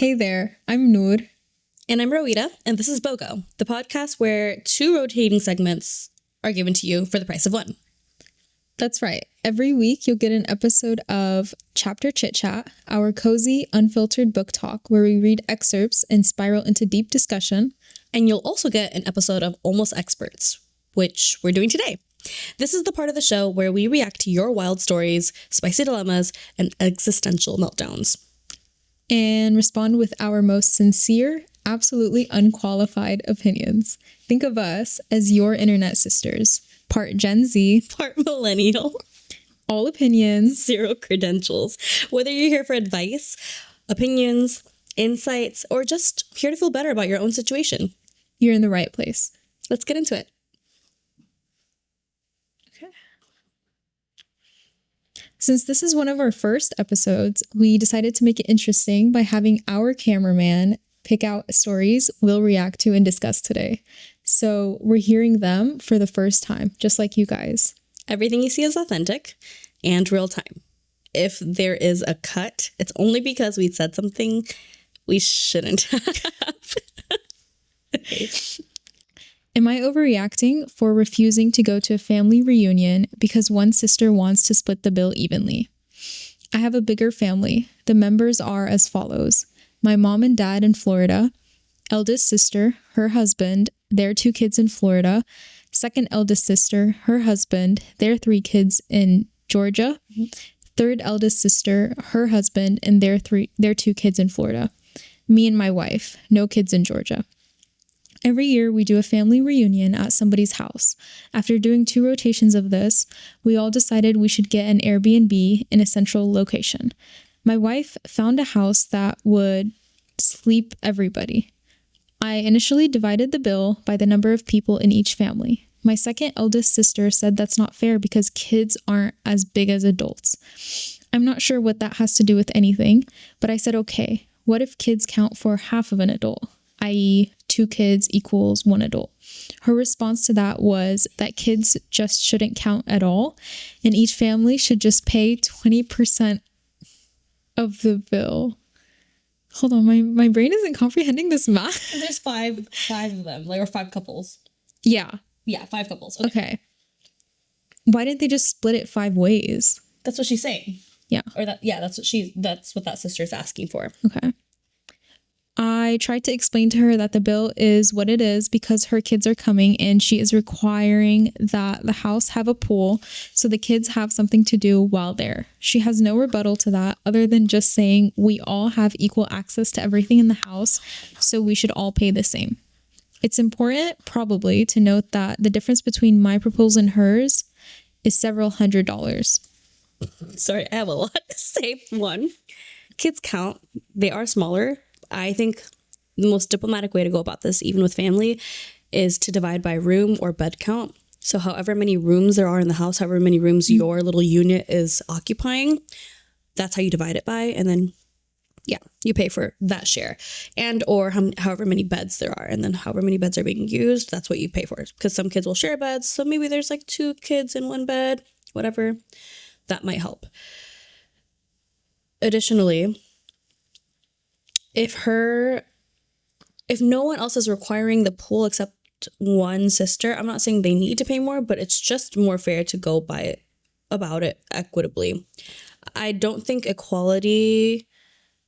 Hey there, I'm Nour. And I'm Roedah, and this is BOGO, the podcast where 2 rotating segments are given to you for the price of 1. That's right. Every week you'll get an episode of Chapter Chit Chat, our cozy, unfiltered book talk where we read excerpts and spiral into deep discussion. And you'll also get an episode of Almost Experts, which we're doing today. This is the part of the show where we react to your wild stories, spicy dilemmas, and existential meltdowns. And respond with our most sincere, absolutely unqualified opinions. Think of us as your internet sisters, part Gen Z, Part millennial, all opinions, 0 credentials. Whether you're here for advice, opinions, insights, or just here to feel better about your own situation, you're in the right place. Let's get into it. Since this is one of our first episodes, we decided to make it interesting by having our cameraman pick out stories we'll react to and discuss today. So we're hearing them for the first time, just like you guys. Everything you see is authentic and real time. If there is a cut, it's only because we said something we shouldn't have. Okay. Am I overreacting for refusing to go to a family reunion because one sister wants to split the bill evenly? I have a bigger family. The members are as follows. My mom and dad in Florida, eldest sister, her husband, their 2 kids in Florida, second eldest sister, her husband, their 3 kids in Georgia, third eldest sister, her husband, and their 2 kids in Florida. Me and my wife, no kids in Georgia. Every year, we do a family reunion at somebody's house. After doing 2 rotations of this, we all decided we should get an Airbnb in a central location. My wife found a house that would sleep everybody. I initially divided the bill by the number of people in each family. My second eldest sister said that's not fair because kids aren't as big as adults. I'm not sure what that has to do with anything, but I said, okay, what if kids count for half of an adult, i.e., 2 kids equals 1 adult? Her response to that was that kids just shouldn't count at all, and each family should just pay 20% of the bill. Hold on, my brain isn't comprehending this math. There's five of them, or 5 couples. Yeah. Yeah, 5 couples. Okay. Why didn't they just split it 5 ways? That's what she's saying. Yeah. Or that's what that sister's asking for. Okay. I tried to explain to her that the bill is what it is because her kids are coming and she is requiring that the house have a pool so the kids have something to do while there. She has no rebuttal to that other than just saying we all have equal access to everything in the house, so we should all pay the same. It's important, probably, to note that the difference between my proposal and hers is several $100s. Sorry, I have a lot to say. 1, kids count. They are smaller. I think the most diplomatic way to go about this, even with family, is to divide by room or bed count. So however many rooms there are in the house, however many rooms your little unit is occupying, that's how you divide it by. And then, yeah, you pay for that share. And or however many beds there are. And then however many beds are being used, that's what you pay for. Because some kids will share beds. So maybe there's like 2 kids in 1 bed, whatever. That might help. Additionally, if no one else is requiring the pool except one sister, I'm not saying they need to pay more, but it's just more fair to go about it equitably. I don't think equality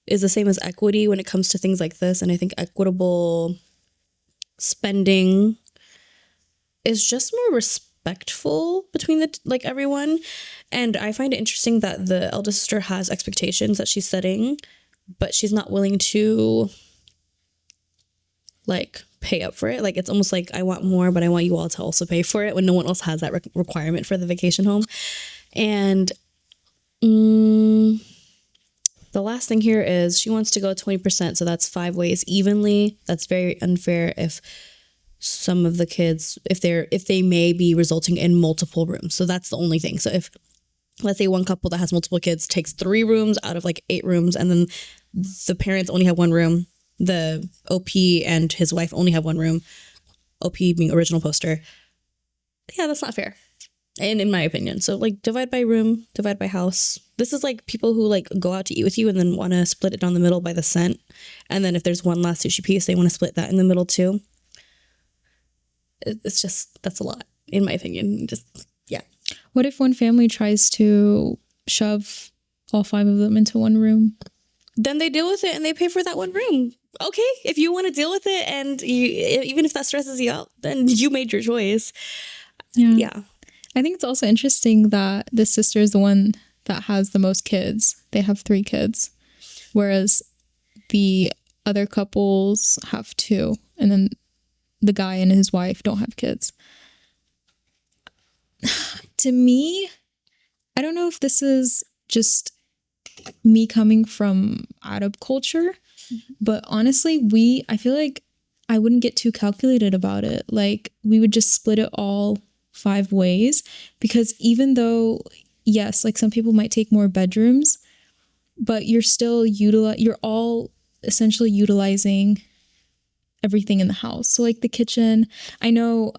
is the same as equity when it comes to things like this, and I think equitable spending is just more respectful between everyone. And I find it interesting that the eldest sister has expectations that she's setting, but she's not willing to pay up for it. It's almost like I want more, but I want you all to also pay for it when no one else has that requirement for the vacation home. And the last thing here is she wants to go 20%. So that's 5 ways evenly. That's very unfair if some of the kids, if they may be resulting in multiple rooms. So that's the only thing. So if, let's say, one couple that has multiple kids takes 3 rooms out of 8 rooms, and then the parents only have 1 room, the OP and his wife only have 1 room, OP being original poster. Yeah, that's not fair, and in my opinion. So divide by room, divide by house, This is like people who like go out to eat with you and then want to split it down the middle by the cent. And then if there's one last sushi piece, they want to split that in the middle too. It's just, that's a lot, in my opinion. Just, yeah. What if one family tries to shove all 5 of them into one room? Then they deal with it and they pay for that one room. Okay, if you want to deal with it and even if that stresses you out, then you made your choice. Yeah. I think it's also interesting that this sister is the one that has the most kids. They have 3 kids, whereas the other couples have 2, and then the guy and his wife don't have kids. To me, I don't know if this is just me coming from Arab culture, but honestly, I feel like I wouldn't get too calculated about it. Like, we would just split it all 5 ways, because even though, yes, like some people might take more bedrooms, but you're all essentially utilizing everything in the house. So like the kitchen, I know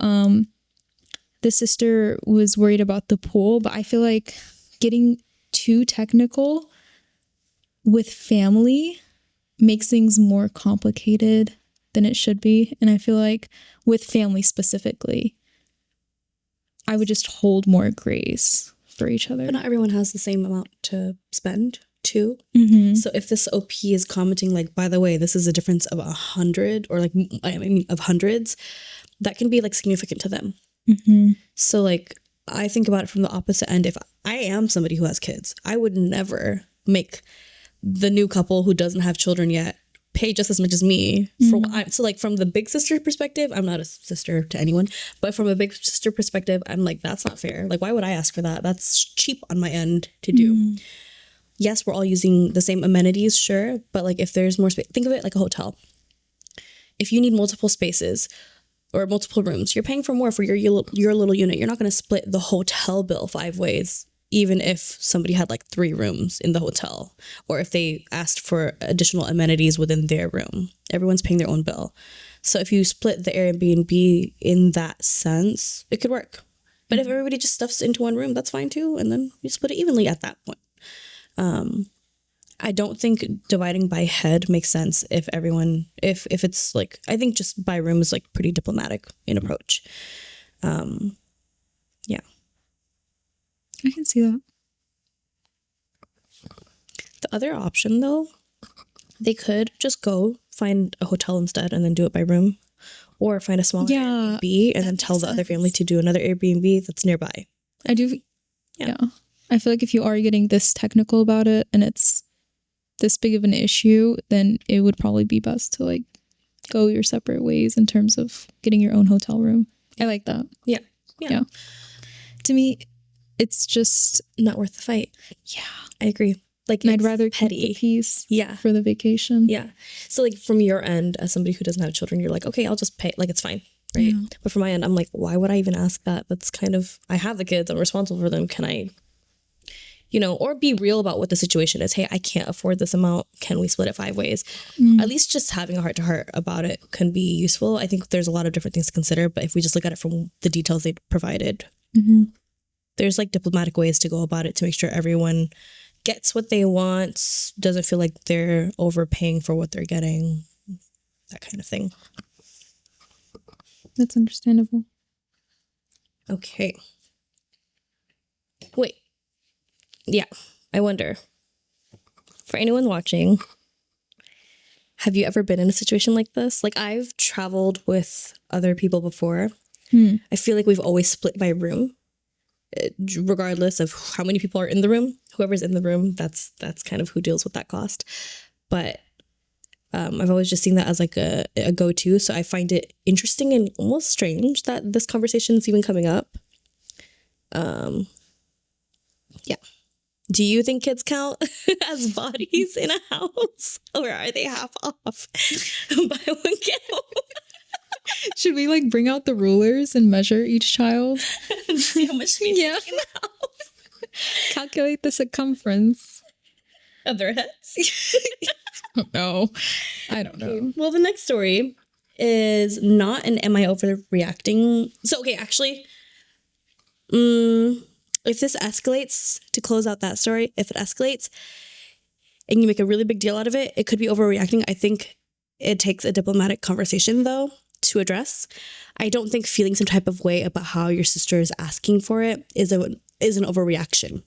the sister was worried about the pool, but I feel like getting too technical with family makes things more complicated than it should be. And I feel like with family specifically, I would just hold more grace for each other. But not everyone has the same amount to spend too. So if this OP is commenting like, by the way, this is a difference of 100 or like, I mean, of hundreds, that can be like significant to them. So like, I think about it from the opposite end. If I am somebody who has kids, I would never make the new couple who doesn't have children yet pay just as much as me for what so like from the big sister perspective, I'm not a sister to anyone, but from a big sister perspective, I'm like, that's not fair. Like, why would I ask for that? That's cheap on my end to do. Yes, we're all using the same amenities, sure, but like if there's more space, think of it like a hotel. If you need multiple spaces or multiple rooms, you're paying for more for your little unit. You're not going to split the hotel bill 5 ways, even if somebody had like 3 rooms in the hotel, or if they asked for additional amenities within their room. Everyone's paying their own bill. So if you split the Airbnb in that sense, it could work. But if everybody just stuffs into one room, that's fine too. And then you split it evenly at that point. I don't think dividing by head makes sense if it's like, I think just by room is like pretty diplomatic in approach. Yeah. I can see that. The other option though, they could just go find a hotel instead and then do it by room, or find a smaller Airbnb and then tell the other family to do another Airbnb that's nearby. I do. Yeah. I feel like if you are getting this technical about it and it's this big of an issue, then it would probably be best to like go your separate ways in terms of getting your own hotel room. I like that. Yeah. To me, it's just not worth the fight. Yeah. I agree. Like, I'd rather keep the peace for the vacation. Yeah. So like from your end, as somebody who doesn't have children, you're like, okay, I'll just pay. Like, it's fine. Right. Yeah. But from my end, I'm like, why would I even ask that? That's kind of, I have the kids, I'm responsible for them. Can I, or be real about what the situation is. Hey, I can't afford this amount. Can we split it 5 ways? At least just having a heart to heart about it can be useful. I think there's a lot of different things to consider, but if we just look at it from the details they provided, there's like diplomatic ways to go about it to make sure everyone gets what they want, doesn't feel like they're overpaying for what they're getting, that kind of thing. That's understandable. Okay. Wait. Yeah, I wonder, for anyone watching, have you ever been in a situation like this? Like, I've traveled with other people before. I feel like we've always split by room, regardless of how many people are in the room. Whoever's in the room, that's kind of who deals with that cost. But I've always just seen that as like a go-to. So I find it interesting and almost strange that this conversation is even coming up. Yeah. Do you think kids count as bodies in a house? Or are they half off? Buy one, get one. Should we like bring out the rulers and measure each child? See how much we in the house. Calculate the circumference Of their heads? No, I don't know. Okay. Well, the next story is not an am I overreacting? So, okay, actually, if this escalates, to close out that story, if it escalates and you make a really big deal out of it, it could be overreacting. I think it takes a diplomatic conversation, though, to address. I don't think feeling some type of way about how your sister is asking for it is an overreaction.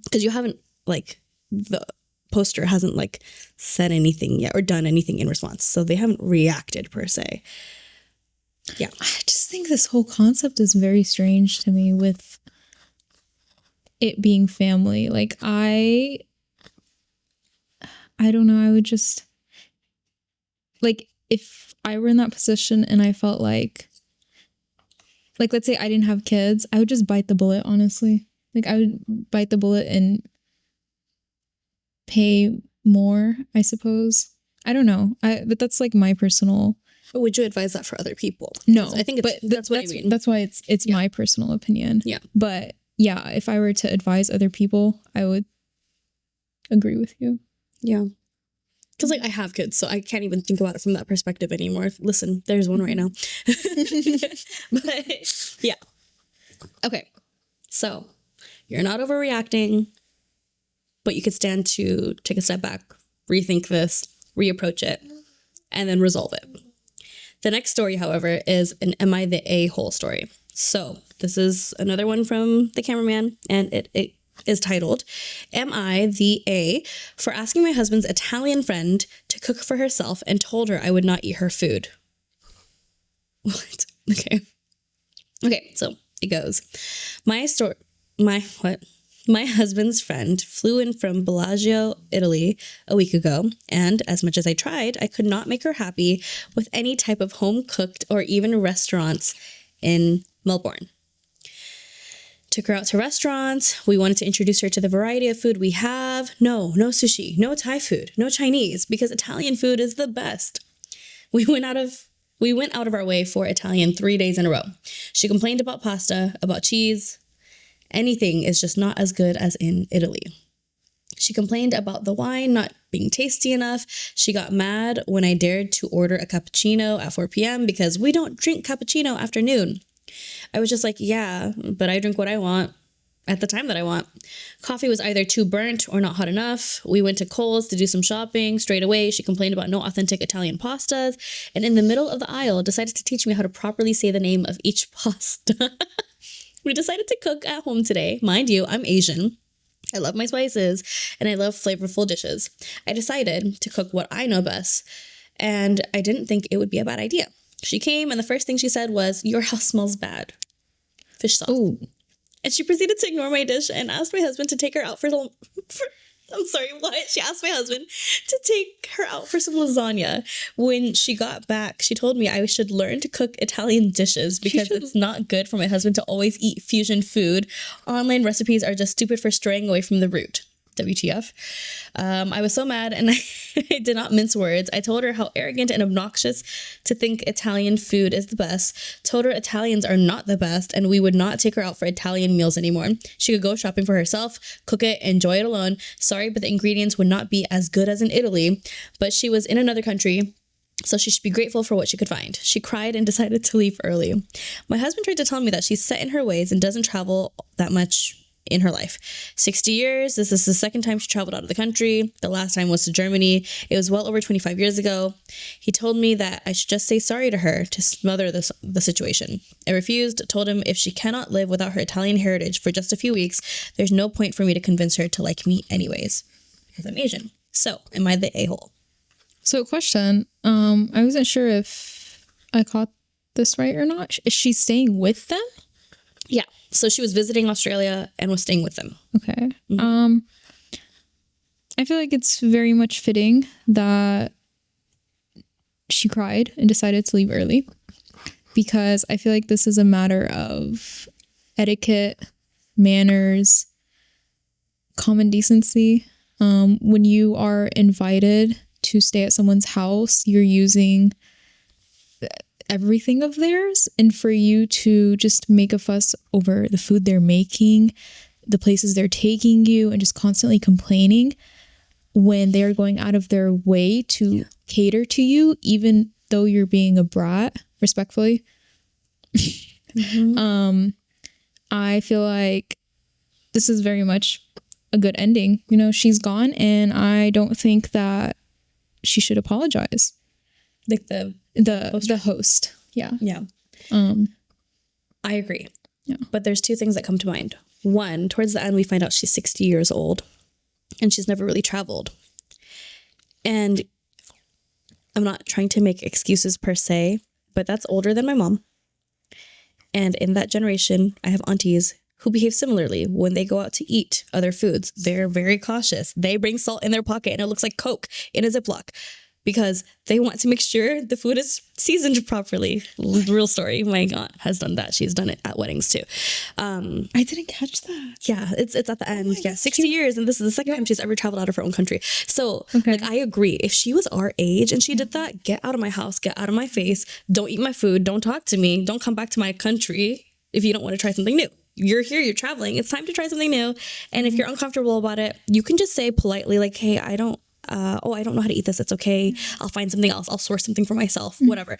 Because you haven't, like, the poster hasn't, like, said anything yet or done anything in response. So they haven't reacted, per se. Yeah. I just think this whole concept is very strange to me with it being family. Like, I don't know. I would just, like, if I were in that position and I felt like, let's say I didn't have kids, I would just bite the bullet, honestly. Like, I would bite the bullet and pay more, I suppose. I don't know. But that's, like, my personal. But would you advise that for other people? No, I think that's what I mean. That's why it's my personal opinion. Yeah. But yeah, if I were to advise other people, I would agree with you. Yeah. Because, like, I have kids, so I can't even think about it from that perspective anymore. Listen, there's one right now. But, yeah. Okay. So, you're not overreacting, but you could stand to take a step back, rethink this, reapproach it, and then resolve it. The next story, however, is an Am I the A-hole story. So, this is another one from the cameraman, and it is titled, Am I the A for asking my husband's Italian friend to cook for herself and told her I would not eat her food? What? Okay, so it goes. My husband's friend flew in from Bellagio, Italy a week ago, and as much as I tried, I could not make her happy with any type of home-cooked or even restaurants in Melbourne. Took her out to restaurants. We wanted to introduce her to the variety of food we have. No sushi, no Thai food, no Chinese, because Italian food is the best. We went out of our way for Italian 3 days in a row. She complained about pasta, about cheese. Anything is just not as good as in Italy. She complained about the wine not being tasty enough. She got mad when I dared to order a cappuccino at 4 p.m. because we don't drink cappuccino after noon. I was just like, yeah, but I drink what I want at the time that I want. Coffee was either too burnt or not hot enough. We went to Kohl's to do some shopping. Straight away, she complained about no authentic Italian pastas. And in the middle of the aisle, decided to teach me how to properly say the name of each pasta. We decided to cook at home today. Mind you, I'm Asian. I love my spices and I love flavorful dishes. I decided to cook what I know best, and I didn't think it would be a bad idea. She came and the first thing she said was, "Your house smells bad." Fish sauce. Ooh. And she proceeded to ignore my dish and asked my husband to take her out for I'm sorry, what? She asked my husband to take her out for some lasagna. When she got back, she told me I should learn to cook Italian dishes because it's not good for my husband to always eat fusion food. Online recipes are just stupid for straying away from the root. WTF. I was so mad and I did not mince words. I told her how arrogant and obnoxious to think Italian food is the best, told her Italians are not the best, and we would not take her out for Italian meals anymore. She could go shopping for herself, cook it, enjoy it alone. Sorry, but the ingredients would not be as good as in Italy, but she was in another country, so she should be grateful for what she could find. She cried and decided to leave early. My husband tried to tell me that she's set in her ways and doesn't travel that much in her life. 60 years. This is the second time she traveled out of the country. The last time was to Germany. It was well over 25 years ago. He told me that I should just say sorry to her to smother the situation. I refused, told him if she cannot live without her Italian heritage for just a few weeks, there's no point for me to convince her to like me anyways, because I'm Asian. So, am I the a-hole? So, question. I wasn't sure if I caught this right or not. Is she staying with them? Yeah. So she was visiting Australia and was staying with them. Okay. Mm-hmm. I feel like it's very much fitting that she cried and decided to leave early, because I feel like this is a matter of etiquette, manners, common decency. When you are invited to stay at someone's house, you're using everything of theirs, and for you to just make a fuss over the food they're making, the places they're taking you, and just constantly complaining when they're going out of their way to cater to you, even though you're being a brat, respectfully. Mm-hmm. I feel like this is very much a good ending. You know, she's gone, and I don't think that she should apologize. Like the host. Yeah. Yeah. I agree. Yeah. But there's two things that come to mind. One, towards the end, we find out she's 60 years old and she's never really traveled. And I'm not trying to make excuses per se, but that's older than my mom. And in that generation, I have aunties who behave similarly. When they go out to eat other foods, they're very cautious. They bring salt in their pocket and it looks like Coke in a Ziploc because they want to make sure the food is seasoned properly. Real story. My aunt has done that. She's done it at weddings too. I didn't catch that. Yeah, it's at the end. Yeah, 60 years. And this is the second time she's ever traveled out of her own country. So like, I agree. If she was our age and she did that, get out of my house, get out of my face. Don't eat my food. Don't talk to me. Don't come back to my country if you don't want to try something new. You're here, you're traveling. It's time to try something new. And if you're uncomfortable about it, you can just say politely, like, hey, I don't know how to eat this. It's okay. I'll find something else. I'll source something for myself, whatever.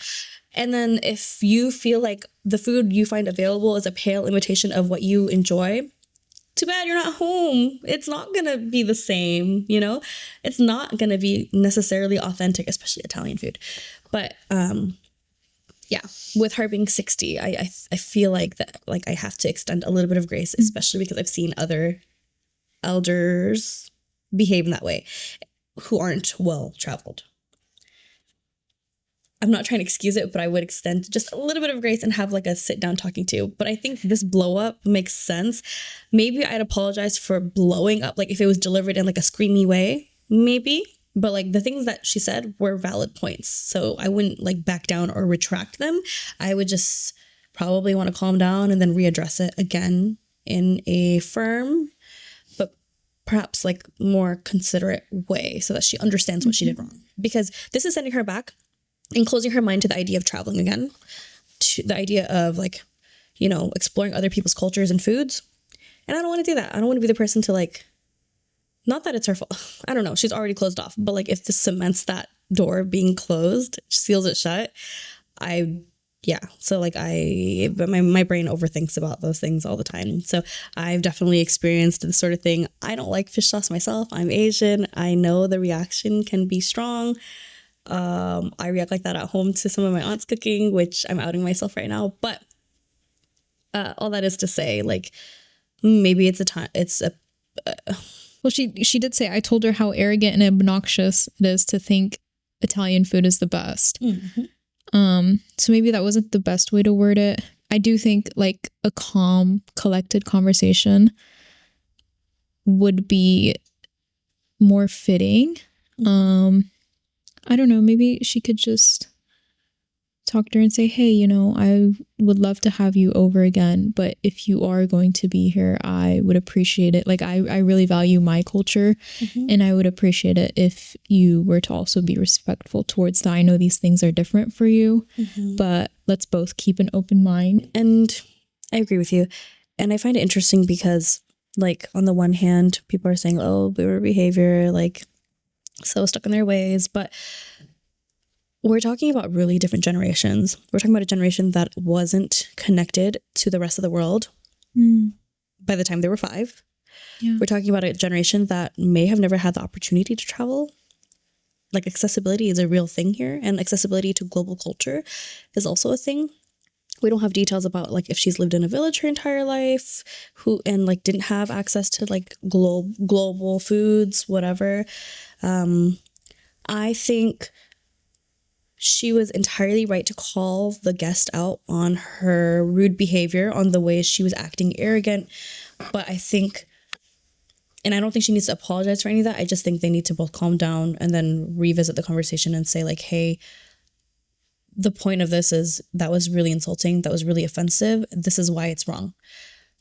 And then if you feel like the food you find available is a pale imitation of what you enjoy, too bad you're not home. It's not going to be the same, you know? It's not going to be necessarily authentic, especially Italian food. But yeah, with her being 60, I feel like that, like, I have to extend a little bit of grace, especially because I've seen other elders behave in that way who aren't well traveled. I'm not trying to excuse it, but I would extend just a little bit of grace and have like a sit down talking to. But I think this blow up makes sense. Maybe I'd apologize for blowing up, like if it was delivered in like a screamy way, maybe. But like the things that she said were valid points. So I wouldn't like back down or retract them. I would just probably want to calm down and then readdress it again in a firm, but perhaps like more considerate way so that she understands what she did wrong. Because this is sending her back and closing her mind to the idea of traveling again, to the idea of like, you know, exploring other people's cultures and foods. And I don't want to do that. I don't want to be the person to like, not that it's her fault. I don't know. She's already closed off. But like if this cements that door being closed, seals it shut, So like my brain overthinks about those things all the time. So I've definitely experienced this sort of thing. I don't like fish sauce myself. I'm Asian. I know the reaction can be strong. I react like that at home to some of my aunt's cooking, which I'm outing myself right now. But all that is to say, like, maybe it's a time. Well, she did say, I told her how arrogant and obnoxious it is to think Italian food is the best. Mm-hmm. So maybe that wasn't the best way to word it. I do think like a calm, collected conversation would be more fitting. I don't know, maybe she could just talk to her and say, hey, you know, I would love to have you over again, but if you are going to be here, I would appreciate it. Like, I really value my culture, and I would appreciate it if you were to also be respectful towards that. I know these things are different for you, but let's both keep an open mind. And I agree with you. And I find it interesting because, like, on the one hand, people are saying, oh, boomer behavior, like, so stuck in their ways, but we're talking about really different generations. We're talking about a generation that wasn't connected to the rest of the world by the time they were 5. Yeah. We're talking about a generation that may have never had the opportunity to travel. Like, accessibility is a real thing here, and accessibility to global culture is also a thing. We don't have details about like if she's lived in a village her entire life, and like didn't have access to like global foods, whatever. I think she was entirely right to call the guest out on her rude behavior, on the way she was acting arrogant. But I think, and I don't think she needs to apologize for any of that. I just think they need to both calm down and then revisit the conversation and say like, hey, the point of this is that was really insulting. That was really offensive. This is why it's wrong.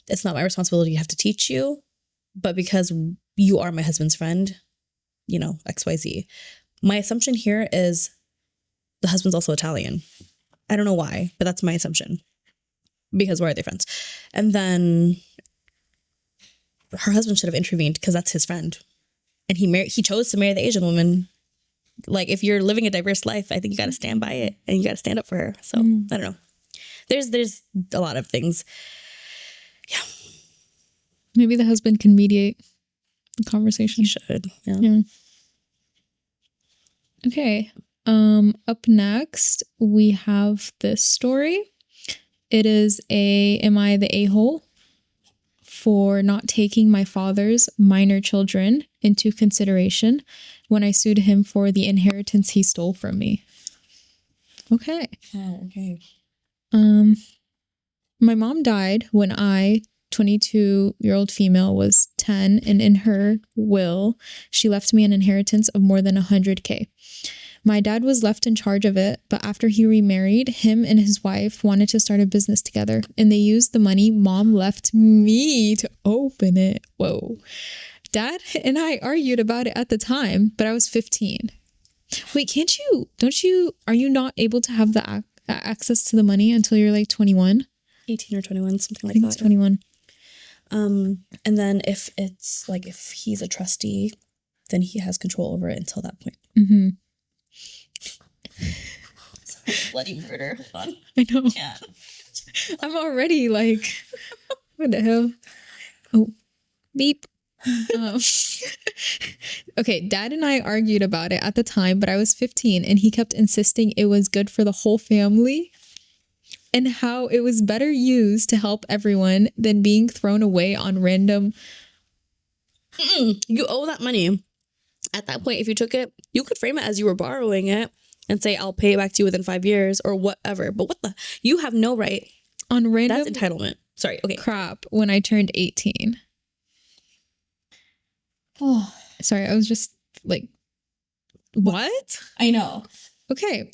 It's not my responsibility to have to teach you, but because you are my husband's friend, you know, XYZ. My assumption here is the husband's also Italian. I don't know why, but that's my assumption. Because why are they friends? And then her husband should have intervened because that's his friend. And he chose to marry the Asian woman. Like, if you're living a diverse life, I think you got to stand by it and you got to stand up for her. So I don't know. There's a lot of things. Yeah. Maybe the husband can mediate the conversation. He should. Yeah. Yeah. Okay. Up next, we have this story. It is Am I the a-hole for not taking my father's minor children into consideration when I sued him for the inheritance he stole from me? Okay. Oh, okay. My mom died when I, 22-year-old female, was 10, and in her will, she left me an inheritance of more than $100K. My dad was left in charge of it, but after he remarried, him and his wife wanted to start a business together, and they used the money mom left me to open it. Whoa. Dad and I argued about it at the time, but I was 15. Wait, are you not able to have the access to the money until you're like 21? 18 or 21, something I like think that. it's 21. And then if it's like, if he's a trustee, then he has control over it until that point. Mm-hmm. Bloody murder. Hold on. I know. Yeah. I'm already like, what the hell? Oh, beep. Okay, Dad and I argued about it at the time, but I was 15 and he kept insisting it was good for the whole family and how it was better used to help everyone than being thrown away on random. You owe that money. At that point, if you took it, you could frame it as you were borrowing it and say, I'll pay it back to you within 5 years or whatever. But you have no right On random That's entitlement. Sorry. Okay. crap when I turned 18. Oh, sorry. I was just like, what? I know. Okay.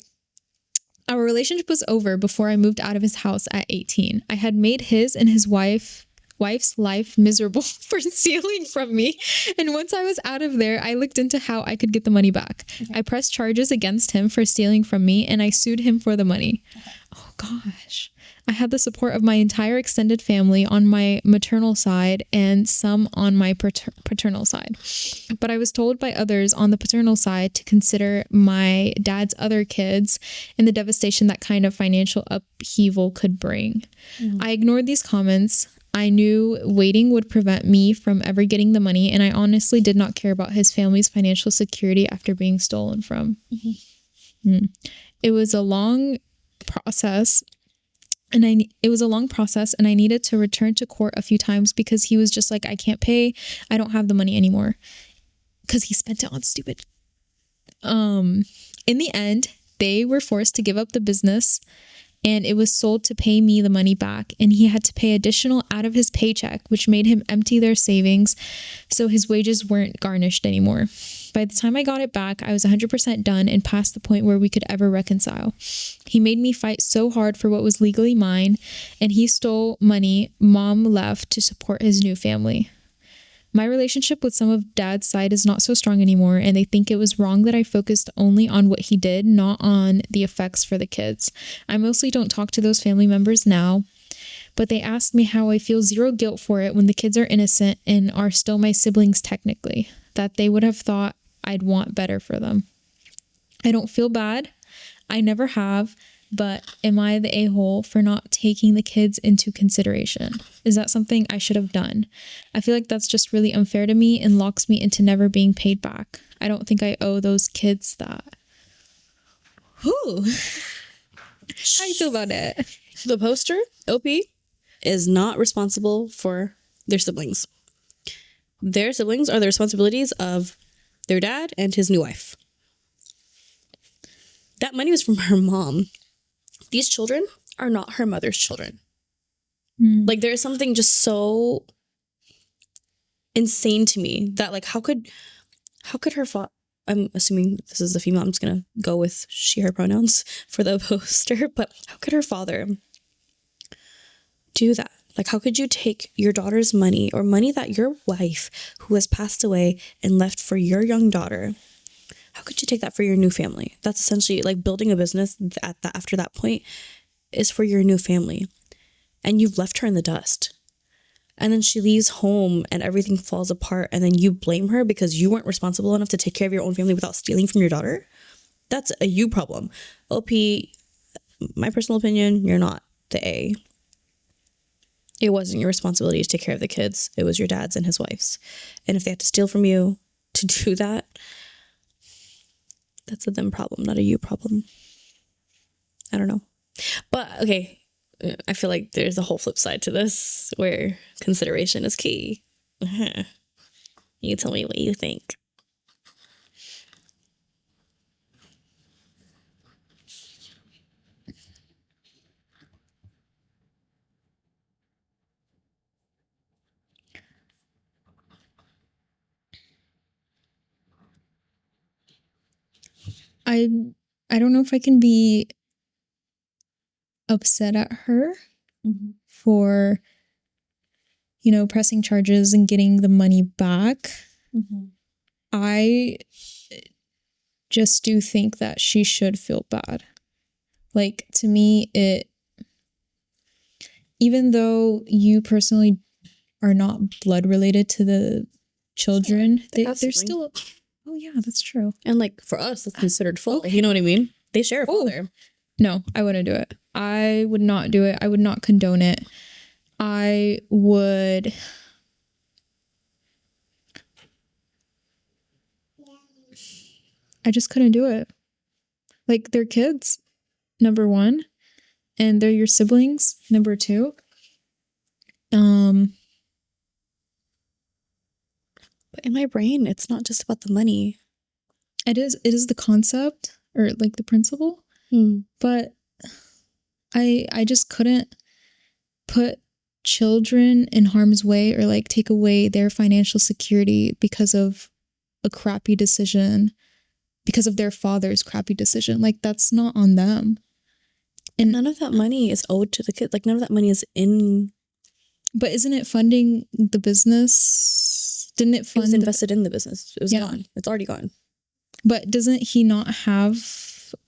Our relationship was over before I moved out of his house at 18. I had made his and his wife's life miserable for stealing from me. And once I was out of there, I looked into how I could get the money back. Okay. I pressed charges against him for stealing from me and I sued him for the money. Okay. Oh gosh. I had the support of my entire extended family on my maternal side and some on my paternal side. But I was told by others on the paternal side to consider my dad's other kids and the devastation that kind of financial upheaval could bring. I ignored these comments. I knew waiting would prevent me from ever getting the money, and I honestly did not care about his family's financial security after being stolen from. It was a long process. And it was a long process and I needed to return to court a few times because he was just like, I can't pay. I don't have the money anymore. Because he spent it on stupid. In the end, they were forced to give up the business and it was sold to pay me the money back. And he had to pay additional out of his paycheck, which made him empty their savings. So his wages weren't garnished anymore. By the time I got it back, I was 100% done and past the point where we could ever reconcile. He made me fight so hard for what was legally mine, and he stole money mom left to support his new family. My relationship with some of Dad's side is not so strong anymore, and they think it was wrong that I focused only on what he did, not on the effects for the kids. I mostly don't talk to those family members now, but they asked me how I feel zero guilt for it when the kids are innocent and are still my siblings technically, that they would have thought I'd want better for them. I don't feel bad. I never have, but am I the a-hole for not taking the kids into consideration? Is that something I should have done? I feel like that's just really unfair to me and locks me into never being paid back. I don't think I owe those kids that. Whew. How do you feel about it? The poster, OP, is not responsible for their siblings. Their siblings are the responsibilities of their dad and his new wife. That money was from her mom. These children are not her mother's children. Like, there is something just so insane to me that, like, how could her father, I'm assuming this is the female, I'm just gonna go with she, her pronouns for the poster, but how could her father do that? Like, how could you take your daughter's money or money that your wife, who has passed away and left for your young daughter, how could you take that for your new family? That's essentially like building a business after that point is for your new family. And you've left her in the dust. And then she leaves home and everything falls apart. And then you blame her because you weren't responsible enough to take care of your own family without stealing from your daughter. That's a you problem. OP, my personal opinion, you're not the A. It wasn't your responsibility to take care of the kids. It was your dad's and his wife's. And if they had to steal from you to do that, that's a them problem, not a you problem. I don't know. But okay, I feel like there's a whole flip side to this where consideration is key. You tell me what you think. I don't know if I can be upset at her for, you know, pressing charges and getting the money back. I just do think that she should feel bad. Like, to me, even though you personally are not blood related to the children, they're still, oh yeah, that's true. And like for us, it's considered full. Okay. You know what I mean? They share a father. No, I wouldn't do it. I would not do it. I would not condone it. I just couldn't do it. Like, they're kids, number one, and they're your siblings, number two. But in my brain, it's not just about the money. It is the concept, or like the principle. But I just couldn't put children in harm's way or like take away their financial security because of a crappy decision, because of their father's crappy decision. Like, that's not on them. And none of that money is owed to the kid. Like, none of that money is in. But isn't it funding the business? Didn't it fund? It was invested in the business. It was gone. It's already gone. But doesn't he not have?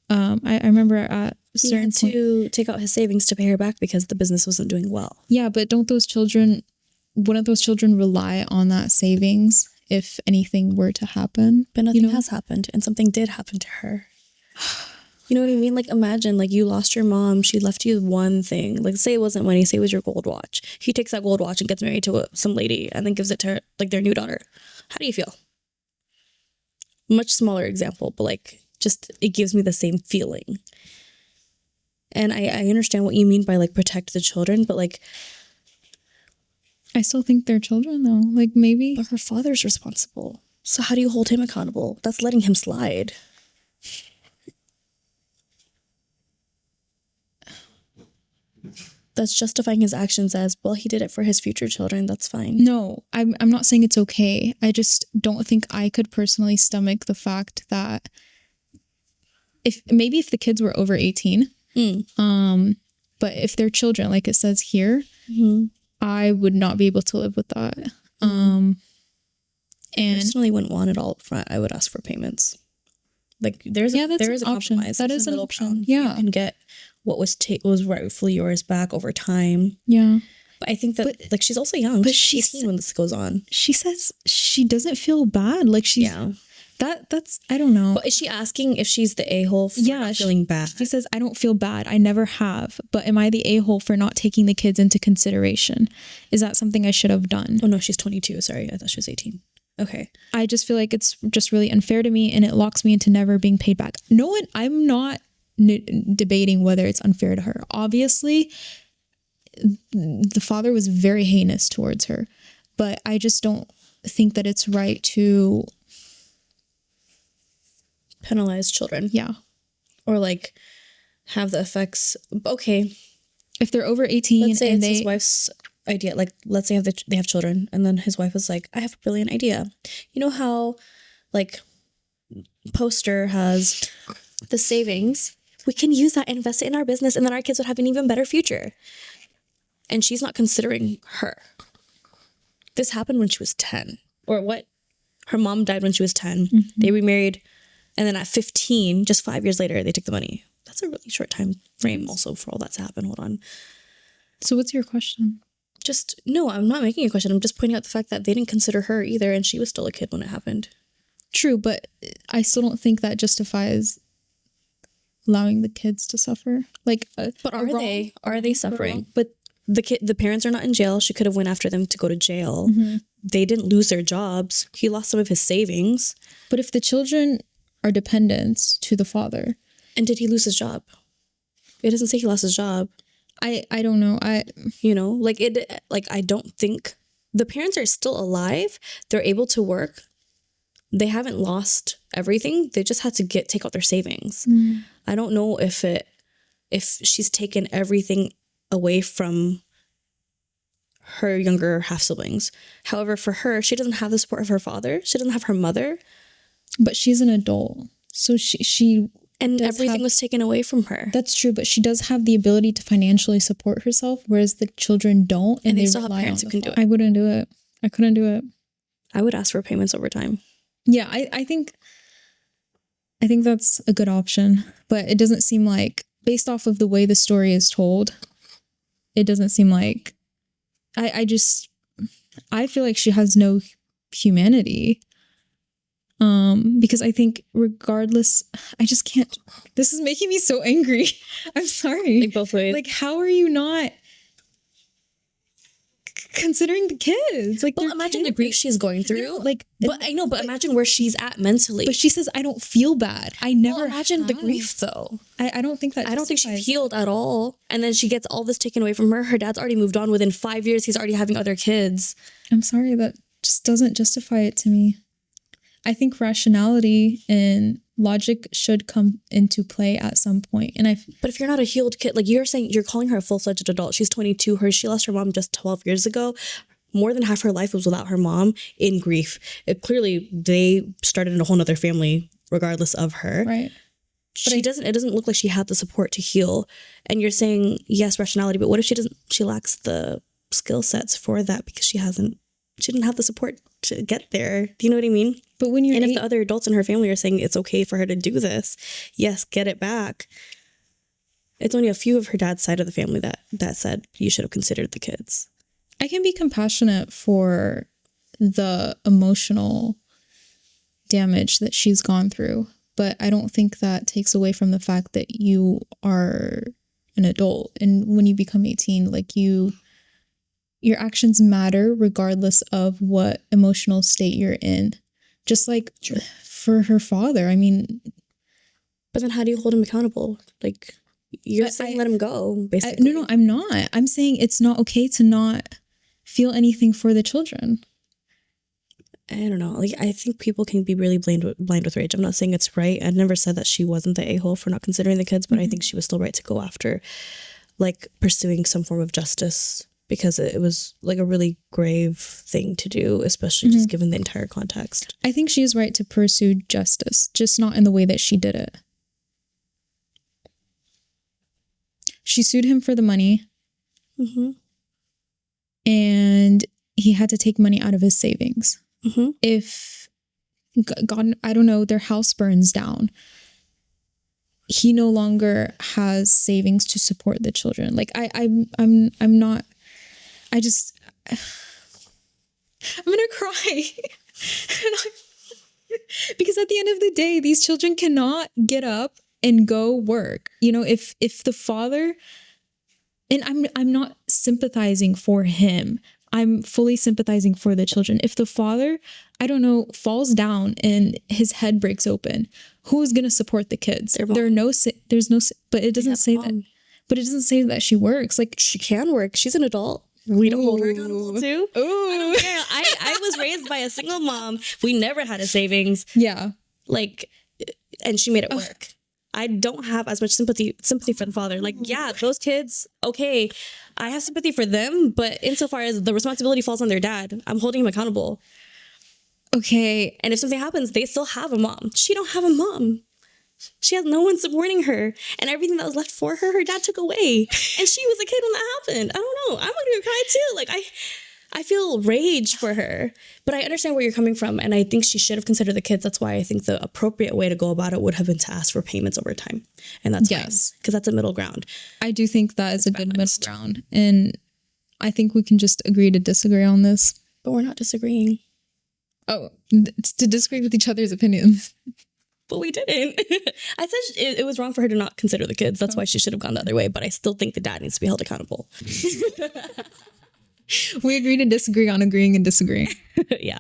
I remember at a certain point, to take out his savings to pay her back because the business wasn't doing well. Yeah, but wouldn't those children rely on that savings if anything were to happen? But nothing has happened, and something did happen to her. You know what I mean? Like, imagine, like, you lost your mom. She left you one thing. Like, say it wasn't money. Say it was your gold watch. He takes that gold watch and gets married to some lady and then gives it to her, like, their new daughter. How do you feel? Much smaller example, but, like, just, it gives me the same feeling. And I understand what you mean by, like, protect the children, but, like, I still think they're children, though. Like, maybe. But her father's responsible. So how do you hold him accountable? That's letting him slide. That's justifying his actions as, well, he did it for his future children. That's fine. No, I'm not saying it's okay. I just don't think I could personally stomach the fact that if the kids were over 18, but if they're children, like it says here, I would not be able to live with that. And I personally wouldn't want it all up front. I would ask for payments. Like, there is a compromise. That is an option. Yeah, you can get what was rightfully yours back over time. Yeah, but I think that like she's also young. But she's 18 when this goes on. She says she doesn't feel bad. Like she's that's I don't know. But is she asking if she's the a-hole for not feeling bad? She says, I don't feel bad. I never have. But am I the a-hole for not taking the kids into consideration? Is that something I should have done? Oh no, she's 22. Sorry, I thought she was 18. Okay. I just feel like it's just really unfair to me, and it locks me into never being paid back. I'm not debating whether it's unfair to her. Obviously, the father was very heinous towards her, but I just don't think that it's right to penalize children. Yeah. Or like have the effects. Okay. If they're over 18, let's say it's his wife's idea. Like, let's say they have children, and then his wife was like, I have a brilliant idea. You know how like Poster has the savings? We can use that and invest it in our business, and then our kids would have an even better future. And she's not considering her. This happened when she was 10. Or what? Her mom died when she was 10. They remarried, and then at 15, just 5 years later, they took the money. That's a really short time frame also for all that to happen. Hold on. So what's your question? No, I'm not making a question. I'm just pointing out the fact that they didn't consider her either, and she was still a kid when it happened. True, but I still don't think that justifies allowing the kids to suffer. Like, but are they suffering? But the parents are not in jail. She could have went after them to go to jail. They didn't lose their jobs. He lost some of his savings. But if the children are dependents to the father. And did he lose his job? It doesn't say he lost his job. I don't know. I don't think the parents are still alive. They're able to work. They haven't lost everything. They just had to take out their savings. I don't know if she's taken everything away from her younger half siblings. However, for her, she doesn't have the support of her father. She doesn't have her mother. But she's an adult. So she and everything was taken away from her. That's true, but she does have the ability to financially support herself, whereas the children don't, and they still have parents who can do it. I wouldn't do it. I couldn't do it. I would ask for payments over time. Yeah, I think that's a good option, but it doesn't seem like, based off of the way the story is told, it doesn't seem like I feel like she has no humanity. Because I think regardless, I just can't, this is making me so angry. I'm sorry. Like both ways. Like, how are you not considering the kids? Like, well, imagine the grief she's going through. Like, but imagine where she's at mentally. But she says, I don't feel bad. I never imagine the grief though. I don't think that. I don't think she's healed at all. And then she gets all this taken away from her. Her dad's already moved on. Within 5 years, he's already having other kids. I'm sorry, that just doesn't justify it to me. I think rationality and logic should come into play at some point. But if you're not a healed kid, like you're saying, you're calling her a full-fledged adult. She's 22. She lost her mom just 12 years ago. More than half her life was without her mom in grief. Clearly, they started in a whole nother family regardless of her. Right. It doesn't look like she had the support to heal. And you're saying, yes, rationality, but what if she lacks the skill sets for that because she didn't have the support to get there. Do you know what I mean? But when you're if the other adults in her family are saying it's okay for her to do this, yes, get it back. It's only a few of her dad's side of the family that said you should have considered the kids. I can be compassionate for the emotional damage that she's gone through, but I don't think that takes away from the fact that you are an adult. And when you become 18, like your actions matter regardless of what emotional state you're in. Just like for her father, I mean. But then how do you hold him accountable? Like, you're saying let him go, basically. No, I'm not. I'm saying it's not okay to not feel anything for the children. I don't know. Like, I think people can be really blind with rage. I'm not saying it's right. I never said that she wasn't the a-hole for not considering the kids, but I think she was still right to go after, like, pursuing some form of justice. Because it was like a really grave thing to do, especially just given the entire context. I think she is right to pursue justice, just not in the way that she did it. She sued him for the money. And he had to take money out of his savings. If, God, I don't know, their house burns down, he no longer has savings to support the children. Like, I'm not... I'm gonna cry. Because at the end of the day, these children cannot get up and go work. You know, if the father, and I'm not sympathizing for him, I'm fully sympathizing for the children. If the father, I don't know, falls down and his head breaks open, who's gonna support the kids? But it doesn't say that. But it doesn't say that she works. Like, she can work. She's an adult. We don't hold her accountable too. I don't care. I was raised by a single mom. We never had a savings. Yeah. Like, and she made it work. I don't have as much sympathy for the father. Like, yeah, those kids, okay, I have sympathy for them, but insofar as the responsibility falls on their dad, I'm holding him accountable. Okay. And if something happens, they still have a mom. She don't have a mom. She has no one supporting her, and everything that was left for her dad took away. And she was a kid when that happened. I don't know. I'm gonna cry too. Like, I feel rage for her, but I understand where you're coming from, and I think she should have considered the kids. That's why I think the appropriate way to go about it would have been to ask for payments over time, and that's fine, because that's a middle ground. I do think that is a good middle ground, and I think we can just agree to disagree on this. But we're not disagreeing. Oh, it's to disagree with each other's opinions. But we didn't. I said it was wrong for her to not consider the kids. That's why she should have gone the other way. But I still think the dad needs to be held accountable. We agree to disagree on agreeing and disagreeing. Yeah.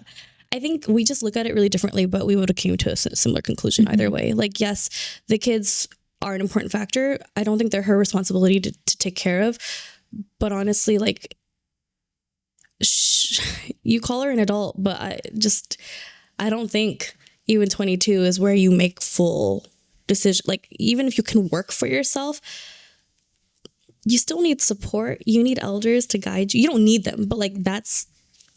I think we just look at it really differently, but we would have came to a similar conclusion either way. Like, yes, the kids are an important factor. I don't think they're her responsibility to take care of. But honestly, like, you call her an adult, but I don't think even 22 is where you make full decision. Like, even if you can work for yourself, you still need support. You need elders to guide you. You don't need them, but like, that's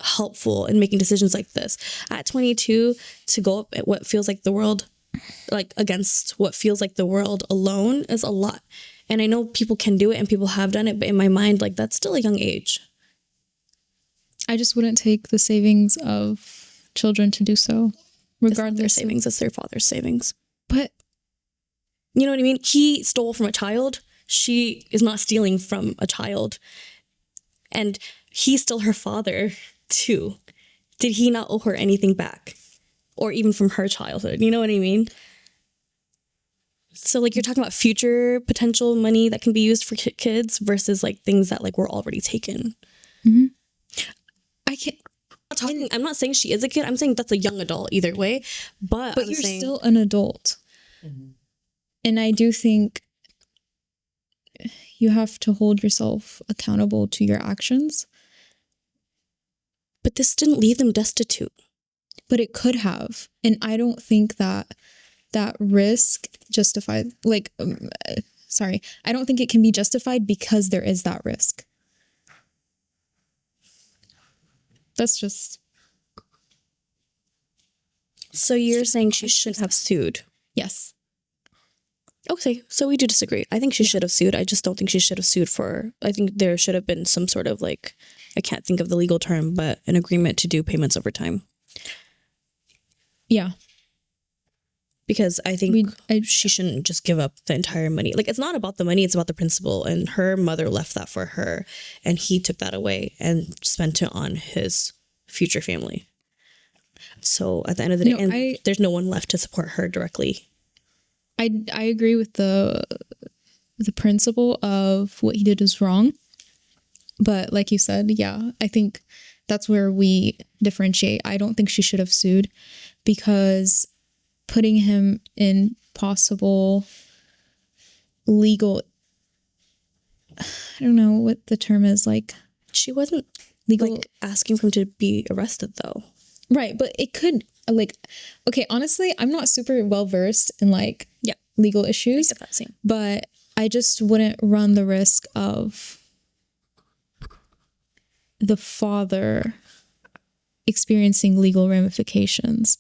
helpful in making decisions like this. At 22, to go up at what feels like the world, like against what feels like the world alone, is a lot. And I know people can do it and people have done it, but in my mind, like, that's still a young age. I just wouldn't take the savings of children to do so, regardless. It's not their savings, it's their father's savings. But you know what I mean? He stole from a child. She is not stealing from a child. And he's still her father, too. Did he not owe her anything back? Or even from her childhood? You know what I mean? So, like, you're talking about future potential money that can be used for kids versus, like, things that, like, were already taken. Mm-hmm. I'm not saying she is a kid. I'm saying that's a young adult either way. But you're still an adult. Mm-hmm. And I do think you have to hold yourself accountable to your actions. But this didn't leave them destitute. But it could have. And I don't think that risk justified, like, I don't think it can be justified because there is that risk. That's just... So you're saying she shouldn't have sued? Yes. Okay, so we do disagree. I think she should have sued. I just don't think she should have sued for... I think there should have been some sort of, like, I can't think of the legal term, but an agreement to do payments over time. Yeah. Because I think she shouldn't just give up the entire money. Like, it's not about the money, it's about the principle. And her mother left that for her, and he took that away and spent it on his future family. So at the end of the day, there's no one left to support her directly. I agree with the principle of what he did is wrong. But like you said, yeah, I think that's where we differentiate. I don't think she should have sued because putting him in possible legal, I don't know what the term is, like, she wasn't legal, like, asking for him to be arrested though. Right, but it could, like, okay, honestly, I'm not super well versed in, like, legal issues, but I just wouldn't run the risk of the father experiencing legal ramifications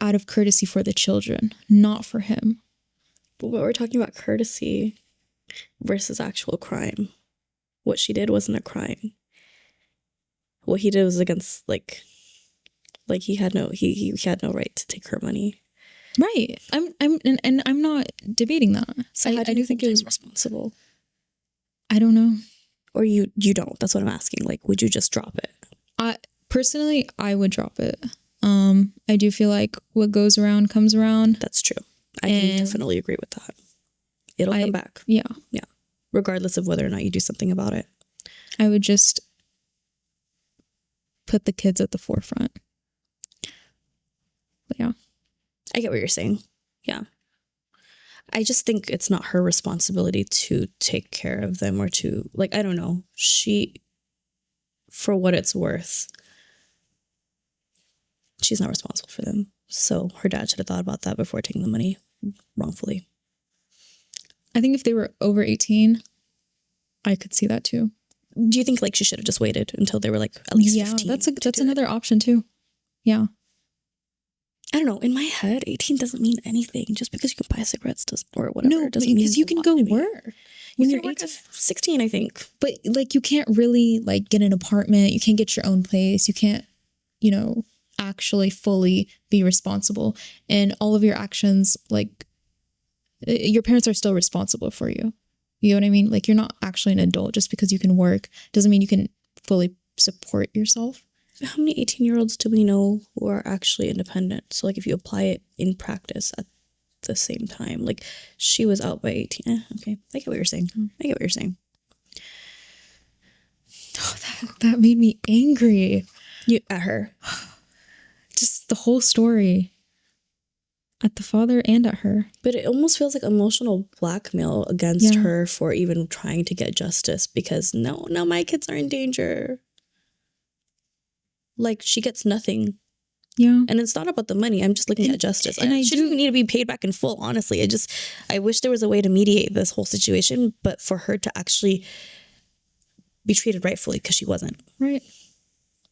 out of courtesy for the children, not for him. But we're talking about courtesy versus actual crime. What she did wasn't a crime. What he did was against, like he had no right to take her money. Right. I'm not debating that. So I do think it was responsible. I don't know. Or you don't. That's what I'm asking. Like, would you just drop it? Personally, I would drop it. I do feel like what goes around comes around. That's true. I can definitely agree with that. It'll come back. Yeah. Yeah. Regardless of whether or not you do something about it. I would just put the kids at the forefront. But yeah. I get what you're saying. Yeah. I just think it's not her responsibility to take care of them or to, like, I don't know. She, for what it's worth, she's not responsible for them. So her dad should have thought about that before taking the money wrongfully. I think if they were over 18, I could see that too. Do you think, like, she should have just waited until they were, like, at least 15? Yeah, that's another option too. Yeah. I don't know. In my head, 18 doesn't mean anything. Just because you can buy cigarettes or whatever. No, doesn't mean because you can go work. When you're 18, 16, I think. But, like, you can't really, like, get an apartment. You can't get your own place. You can't, actually fully be responsible. And all of your actions, like, your parents are still responsible for you. You know what I mean? Like, you're not actually an adult just because you can work. Doesn't mean you can fully support yourself. how many 18-year-olds do we know who are actually independent? So like if you apply it in practice at the same time, like she was out by 18. Okay, I get what you're saying. I get what you're saying. Oh, that made me angry. You at her. Just the whole story. At the father and at her. But it almost feels like emotional blackmail against her for even trying to get justice, because no, my kids are in danger. Like, she gets nothing. Yeah. And it's not about the money. I'm just looking at justice. And she doesn't need to be paid back in full, honestly. I wish there was a way to mediate this whole situation, but for her to actually be treated rightfully, because she wasn't. Right.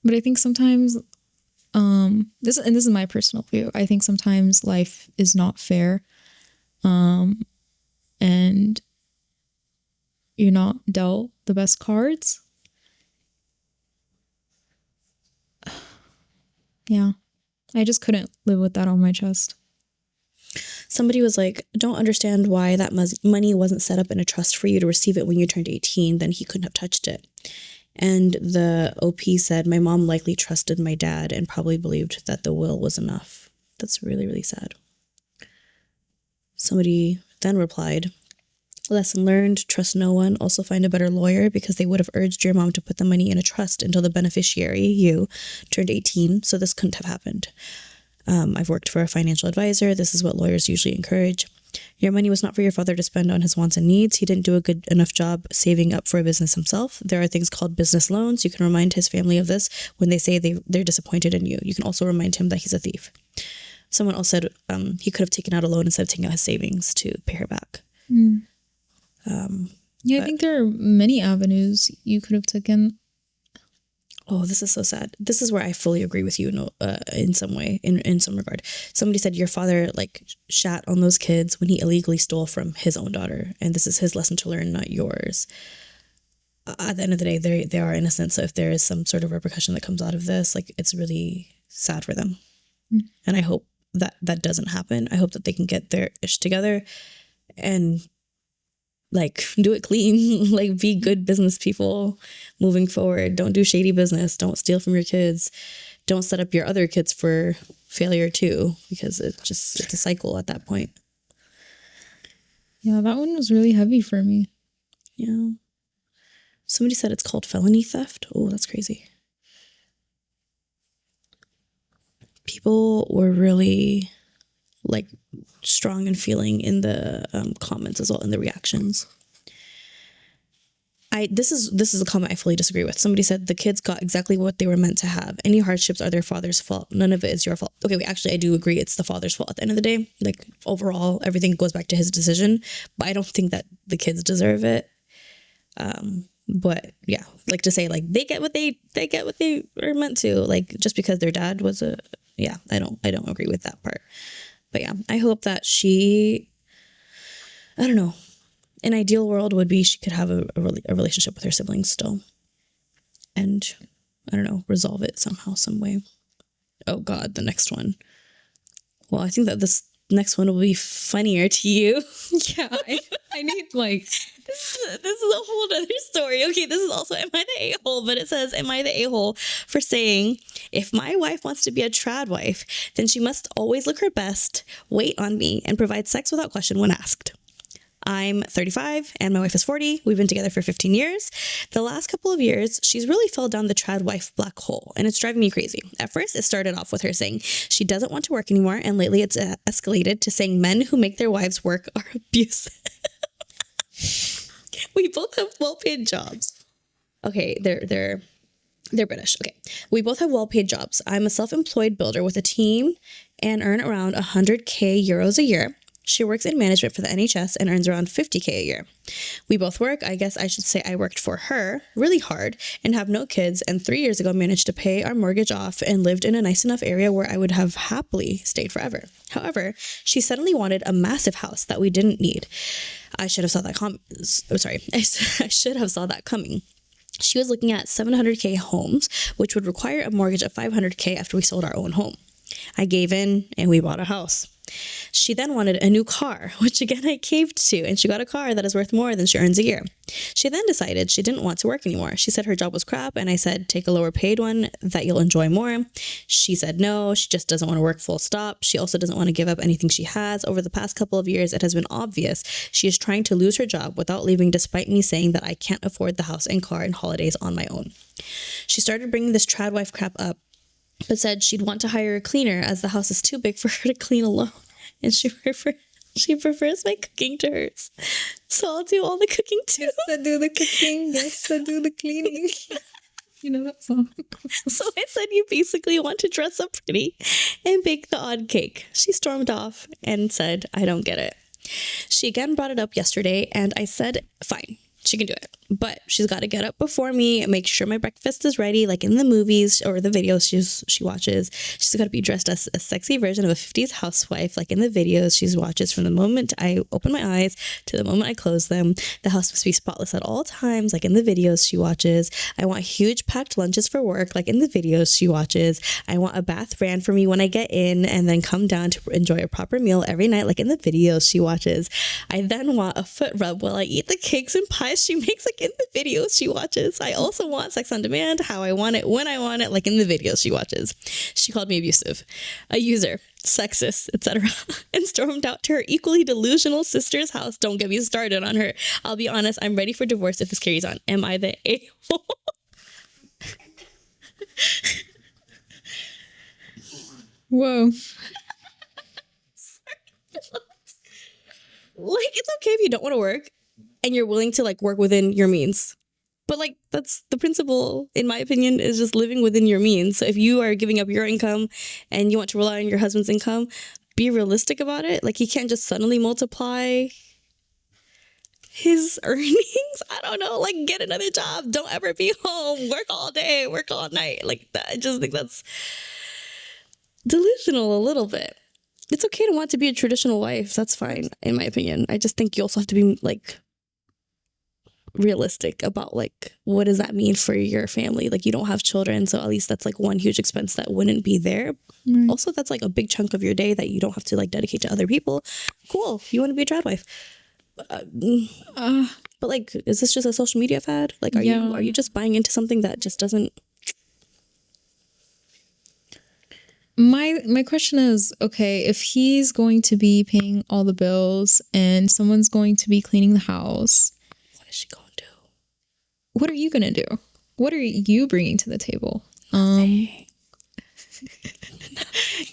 But I think sometimes, this is my personal view. I think sometimes life is not fair. And you're not dealt the best cards. Yeah. I just couldn't live with that on my chest. Somebody was like, don't understand why that money wasn't set up in a trust for you to receive it when you turned 18. Then he couldn't have touched it. And the OP said, my mom likely trusted my dad and probably believed that the will was enough. That's really, really sad. Somebody then replied, lesson learned, trust no one. Also find a better lawyer, because they would have urged your mom to put the money in a trust until the beneficiary, you, turned 18. So this couldn't have happened. I've worked for a financial advisor. This is what lawyers usually encourage. Your money was not for your father to spend on his wants and needs. He didn't do a good enough job saving up for a business himself. There are things called business loans. You can remind his family of this when they say they're disappointed in you. You can also remind him that he's a thief. Someone else said he could have taken out a loan instead of taking out his savings to pay her back. I think there are many avenues you could have taken. Oh, this is so sad. This is where I fully agree with you in some way, in some regard. Somebody said your father like shat on those kids when he illegally stole from his own daughter. And this is his lesson to learn, not yours. At the end of the day, they are innocent. So if there is some sort of repercussion that comes out of this, like, it's really sad for them. And I hope that doesn't happen. I hope that they can get their ish together and like do it clean, like be good business people moving forward. Don't do shady business. Don't steal from your kids. Don't set up your other kids for failure too, because it's a cycle at that point. Yeah, that one was really heavy for me. Yeah. Somebody said it's called felony theft. Oh, that's crazy. People were really like strong and feeling in the comments as well, in the reactions. This is a comment I fully disagree with. Somebody said the kids got exactly what they were meant to have. Any hardships are their father's fault. None of it is your fault. Okay, I do agree it's the father's fault at the end of the day. Like, overall, everything goes back to his decision. But I don't think that the kids deserve it. But yeah, like to say like they get what they are meant to. Like, just because their dad was I don't agree with that part. But yeah, I hope that I don't know. An ideal world would be she could have a relationship with her siblings still. And, I don't know, resolve it somehow, some way. Oh God, the next one. Well, I think that this next one will be funnier to you. Yeah, I need like... This is a whole other story. Okay, this is also, am I the a-hole? But it says, am I the a-hole for saying, if my wife wants to be a tradwife, then she must always look her best, wait on me, and provide sex without question when asked. I'm 35 and my wife is 40. We've been together for 15 years. The last couple of years, she's really fell down the tradwife black hole, and it's driving me crazy. At first, it started off with her saying she doesn't want to work anymore, and lately it's escalated to saying men who make their wives work are abusive. We both have well-paid jobs. Okay, they're British. Okay, we both have well-paid jobs. I'm a self-employed builder with a team and earn around 100k euros a year. She works in management for the NHS and earns around 50k a year. We both work. I guess I should say I worked for her really hard and have no kids, and 3 years ago managed to pay our mortgage off and lived in a nice enough area where I would have happily stayed forever. However, she suddenly wanted a massive house that we didn't need. I should have saw that I should have saw that coming. She was looking at 700k homes, which would require a mortgage of 500k after we sold our own home. I gave in and we bought a house. She then wanted a new car, which again I caved to, and she got a car that is worth more than she earns a year. She then decided she didn't want to work anymore. She said her job was crap, and I said, take a lower paid one that you'll enjoy more. She said no, she just doesn't want to work full stop. She also doesn't want to give up anything she has. Over the past couple of years, it has been obvious she is trying to lose her job without leaving, despite me saying that I can't afford the house and car and holidays on my own. She started bringing this Tradwife crap up, but said she'd want to hire a cleaner as the house is too big for her to clean alone, and she prefers my cooking to hers. So I'll do all the cooking too. Yes, I do the cooking. Yes, I do the cleaning. You know that song? So I said, you basically want to dress up pretty and bake the odd cake. She stormed off and said, I don't get it. She again brought it up yesterday, and I said, fine, she can do it. But she's got to get up before me and make sure my breakfast is ready, like in the movies or the videos she watches. She's got to be dressed as a sexy version of a 50s housewife, like in the videos she watches. From the moment I open my eyes to the moment I close them, the house must be spotless at all times, like in the videos she watches. I want huge packed lunches for work, like in the videos she watches. I want a bath ran for me when I get in and then come down to enjoy a proper meal every night, like in the videos she watches. I then want a foot rub while I eat the cakes and pies she makes, like in the videos she watches. I also want sex on demand, how I want it, when I want it, like in the videos she watches. She called me abusive, a user, sexist, etc., and stormed out to her equally delusional sister's house. Don't get me started on her. I'll be honest, I'm ready for divorce if this carries on. Am I the a-hole? Whoa. Like, it's okay if you don't want to work and you're willing to like work within your means. But like, that's the principle, in my opinion, is just living within your means. So if you are giving up your income and you want to rely on your husband's income, be realistic about it. Like, he can't just suddenly multiply his earnings. I don't know, like, get another job. Don't ever be home. Work all day, work all night. Like that. I just think that's delusional a little bit. It's okay to want to be a traditional wife. That's fine, in my opinion. I just think you also have to be like realistic about like, what does that mean for your family? Like, you don't have children, so at least that's like one huge expense that wouldn't be there. Right. Also, that's like a big chunk of your day that you don't have to like dedicate to other people. Cool, you want to be a Tradwife. But like, is this just a social media fad? Like, are you just buying into something that just doesn't? My question is, okay, if he's going to be paying all the bills and someone's going to be cleaning the house, What is she going to do? what are you going to do? What are you bringing to the table? A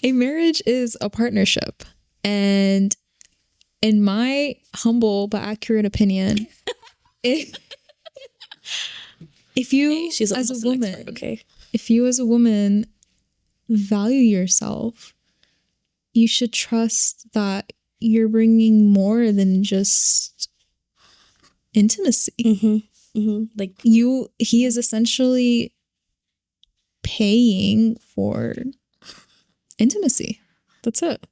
marriage is a partnership. And in my humble but accurate opinion, if you She's as a woman, expert, okay, if you as a woman value yourself, you should trust that you're bringing more than just intimacy. like He is essentially paying for intimacy. That's it.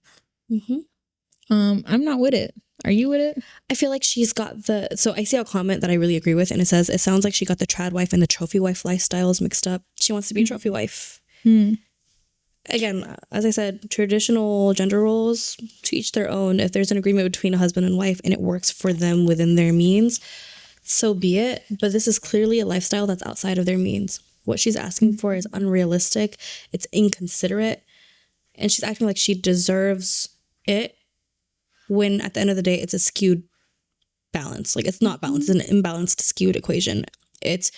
I'm not with it. Are you with it? I feel like she's got so I see a comment that I really agree with, and it says, it sounds like she got the trad wife and the trophy wife lifestyles mixed up. She wants to be a trophy wife. Again, as I said, traditional gender roles, to each their own. If there's an agreement between a husband and wife and it works for them within their means, so be it. But this is clearly a lifestyle that's outside of their means. What she's asking for is unrealistic. It's inconsiderate. And she's acting like she deserves it, when at the end of the day, it's a skewed balance. Like, it's not balanced. It's an imbalanced, skewed equation. It's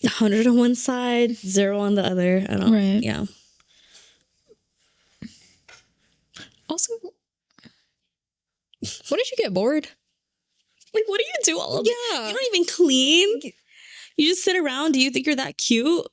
100 on one side, 0 on the other. I don't. Right. Yeah. Also, what did you get bored? Like, what do you do all day? Yeah. You don't even clean. You just sit around. Do you think you're that cute?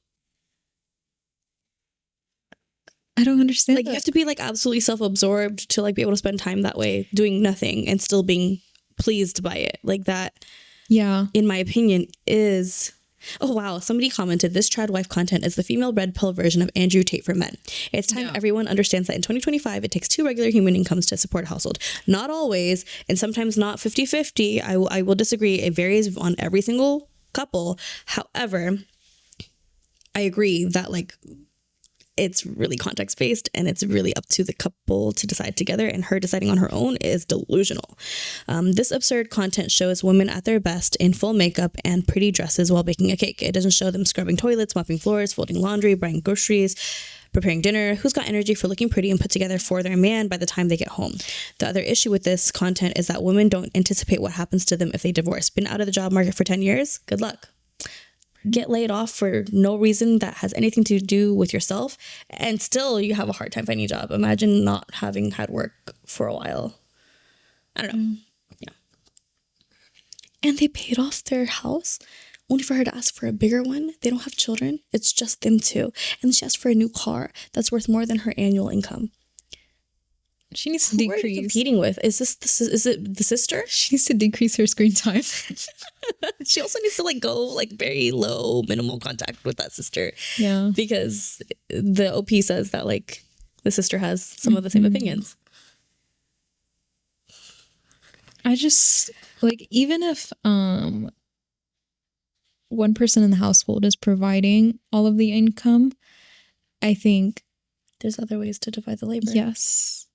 I don't understand. Like, you have to be like absolutely self-absorbed to like be able to spend time that way, doing nothing and still being pleased by it. Like, that, yeah, in my opinion, is... Oh, wow. Somebody commented, this Tradwife content is the female red pill version of Andrew Tate for men. It's time everyone understands that in 2025, it takes 2 regular human incomes to support a household. Not always, and sometimes not 50-50. I will disagree. It varies on every single couple. However, I agree that like it's really context based and it's really up to the couple to decide together, and her deciding on her own is delusional. This absurd content shows women at their best in full makeup and pretty dresses while baking a cake. It doesn't show them scrubbing toilets, mopping floors, folding laundry, buying groceries, preparing dinner. Who's got energy for looking pretty and put together for their man by the time they get home? The other issue with this content is that women don't anticipate what happens to them if they divorce. Been out of the job market for 10 years? Good luck. Get laid off for no reason that has anything to do with yourself, and still you have a hard time finding a job. Imagine not having had work for a while. I don't know. Yeah. And they paid off their house only for her to ask for a bigger one. They don't have children. It's just them two. And she asked for a new car that's worth more than her annual income. She needs to Who are you competing with? Is it the sister? She needs to decrease her screen time. She also needs to like go like very low minimal contact with that sister. Yeah. Because the OP says that like the sister has some of the same opinions. I just like, even if one person in the household is providing all of the income, I think there's other ways to divide the labor. Yes.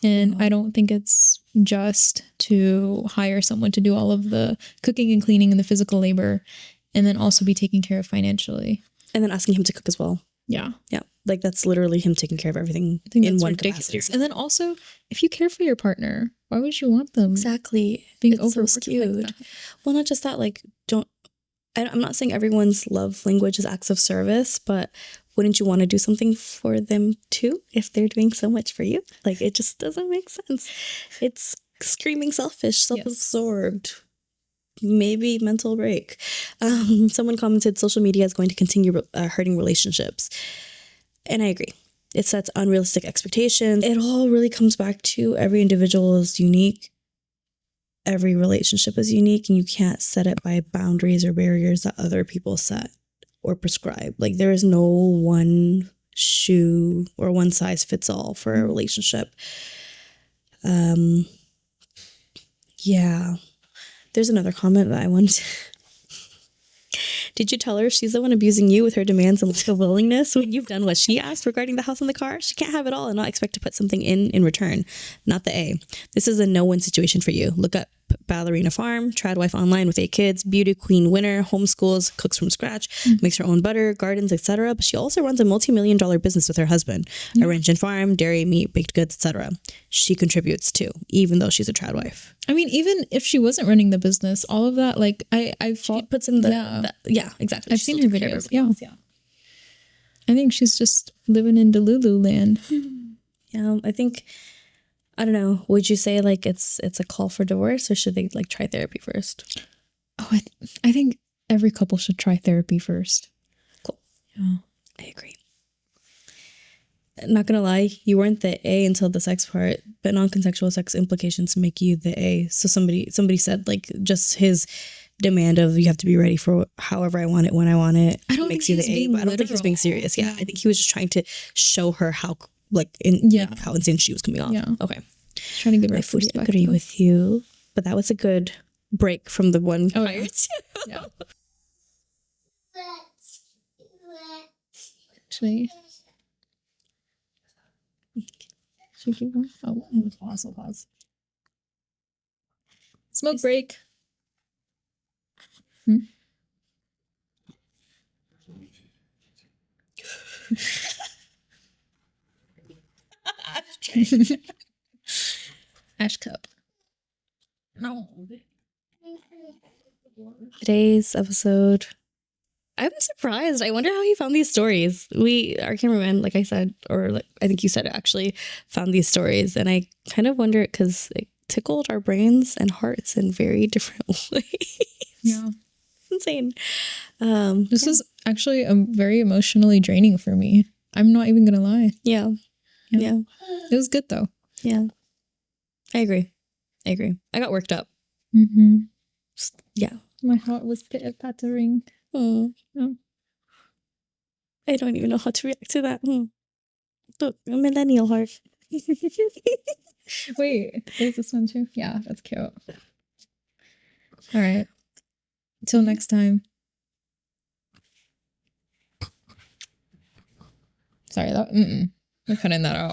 And I don't think it's just to hire someone to do all of the cooking and cleaning and the physical labor, and then also be taken care of financially. And then asking him to cook as well. Yeah. Yeah. Like that's literally him taking care of everything in one capacity. And then also, if you care for your partner, why would you want them being overworked like that? Well, not just that, like I'm not saying everyone's love language is acts of service, but wouldn't you want to do something for them too if they're doing so much for you? Like, it just doesn't make sense. It's screaming selfish, self-absorbed, maybe mental break. Someone commented, social media is going to continue hurting relationships. And I agree. It sets unrealistic expectations. It all really comes back to every individual is unique. Every relationship is unique, and you can't set it by boundaries or barriers that other people set or prescribe. Like, there is no one shoe or one size fits all for a relationship. Yeah. There's another comment that I wanted. Did you tell her she's the one abusing you with her demands and lack of willingness when you've done what she asked regarding the house and the car? She can't have it all and not expect to put something in return. Not the A. This is a no-win situation for you. Look up Ballerina Farm, Tradwife online with 8 kids, beauty queen winner, homeschools, cooks from scratch, makes her own butter, gardens, etc. But she also runs a multi-million-dollar business with her husband, a ranch and farm, dairy, meat, baked goods, etc. She contributes too, even though she's a Tradwife. I mean, even if she wasn't running the business, all of that, like, she puts in the exactly. I've seen her videos. Yeah. I think she's just living in Delulu land. Yeah, I don't know. Would you say like it's a call for divorce, or should they like try therapy first? Oh, I think every couple should try therapy first. Cool. Yeah, I agree. Not gonna lie, you weren't the A until the sex part, but non-consensual sex implications make you the A. So somebody said like just his demand of you have to be ready for however I want it when I want it. I don't makes think you the A, but I don't think he's being serious. Yeah, I think he was just trying to show her how like how insane she was coming off. Yeah. Okay. Trying to give her I fully agree with you, but that was a good break from the one prior to. Yeah. Actually, should we keep going? Oh, pause. Smoke break. Ash cup. No. Today's episode, I'm surprised. I wonder how he found these stories. Our cameraman, like I said, or like I think you said it actually, found these stories, and I kind of wonder because it tickled our brains and hearts in very different ways. Yeah, it's insane. This is actually very emotionally draining for me. I'm not even gonna lie. Yeah. It was good though. Yeah, I agree. I got worked up. Yeah. My heart was pitter-pattering. Oh. Yeah. I don't even know how to react to that. Look, a millennial heart. Wait, there's this one too? Yeah, that's cute. All right. Until next time. Sorry, we're cutting that out.